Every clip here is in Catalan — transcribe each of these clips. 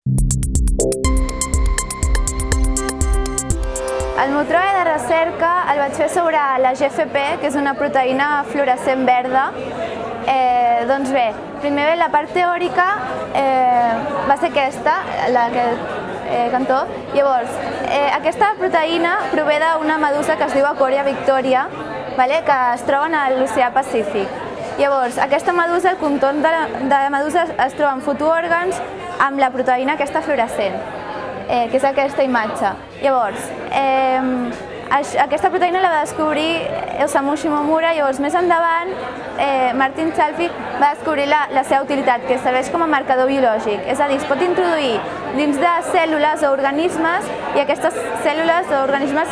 El meu treball de recerca el vaig fer sobre la GFP, que és una proteïna fluorescent verda. Doncs bé, primer la part teòrica va ser aquesta, cantó. Llavors, aquesta proteïna prové d'una medusa que es diu Aquaria victoria, que es troba a l'oceà Pacífic. Llavors, aquesta medusa, el contorn de la medusa es troba en fotoòrgans amb la proteïna aquesta fluorescent, que és aquesta imatge. Llavors, aquesta proteïna la va descobrir Osamu Shimomura. Llavors, més endavant, Martin Chalfie va descobrir la seva utilitat, que serveix com a marcador biològic. És a dir, es pot introduir dins de cèl·lules o organismes i aquestes cèl·lules o organismes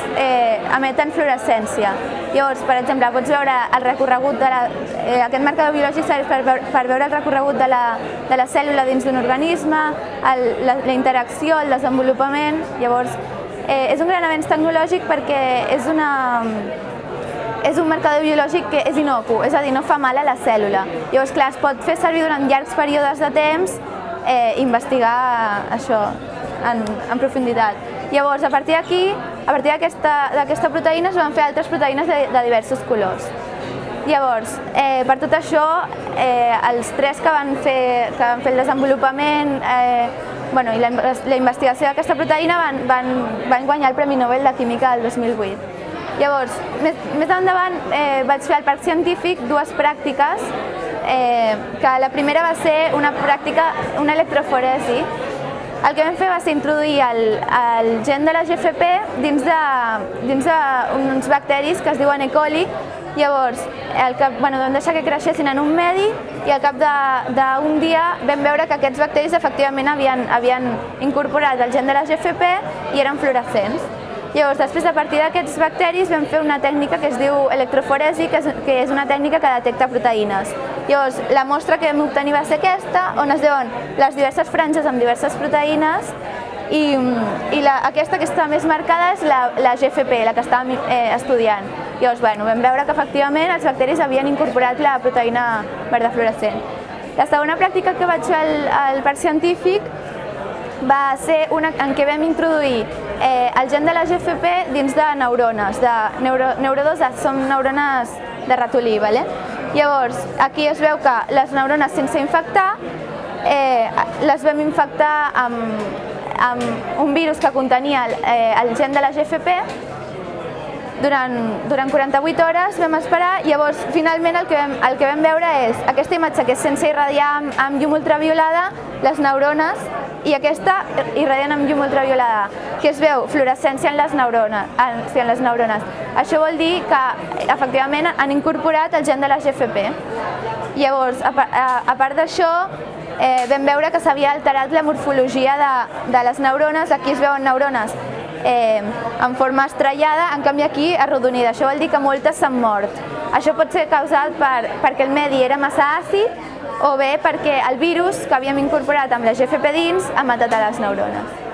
emeten fluorescència. Llavors, per exemple, pots veure el recorregut aquest marcador biològic serveix per veure el recorregut de la cèl·lula dins d'un organisme, la interacció, el desenvolupament. Llavors, és un gran avenç tecnològic perquè és un marcador biològic que és inocu, és a dir, no fa mal a la cèl·lula. Llavors, clar, es pot fer servir durant llargs períodes de temps i investigar això en profunditat. Llavors, a partir d'aquí, a partir d'aquesta proteïna es van fer altres proteïnes de diversos colors. Llavors, per tot això, els tres que van fer el desenvolupament i la investigació d'aquesta proteïna van guanyar el Premi Nobel de Química del 2008. Llavors, més endavant vaig fer al Parc Científic dues pràctiques, que la primera va ser una pràctica, una electroforesi. El que vam fer va ser introduir el gen de la GFP dins d'uns bacteris que es diuen E. coli. Llavors, vam deixar que creixessin en un medi i al cap d'un dia vam veure que aquests bacteris efectivament havien incorporat el gen de la GFP i eren fluorescents. Llavors, després, a partir d'aquests bacteris, vam fer una tècnica que es diu electroforesi, que és una tècnica que detecta proteïnes. Llavors, la mostra que vam obtenir va ser aquesta, on es veuen les diverses franges amb diverses proteïnes i aquesta que està més marcada és la GFP, la que estàvem estudiant. Llavors, vam veure que efectivament els bacteris havien incorporat la proteïna verda fluorescent. La segona pràctica que vaig fer al Parc Científic va ser una en què vam introduir el gen de la GFP dins de neurones, neurodoses, són neurones de ratolí. Llavors, aquí es veu que les neurones sense infectar les vam infectar amb un virus que contenia el gen de la GFP. Durant 48 hores vam esperar, llavors finalment el que vam veure és aquesta imatge que és sense irradiar amb llum ultraviolada, les neurones, i aquesta irradiant amb llum ultraviolada, que es veu fluorescència en les neurones. Això vol dir que efectivament han incorporat el gen de la GFP. Llavors, a part d'això, vam veure que s'havia alterat la morfologia de les neurones. Aquí es veuen neurones en forma estrellada, en canvi aquí arrodonida. Això vol dir que moltes s'han mort. Això pot ser causat perquè el medi era massa àcid o bé perquè el virus que havíem incorporat amb la GFP dins ha matat a les neurones.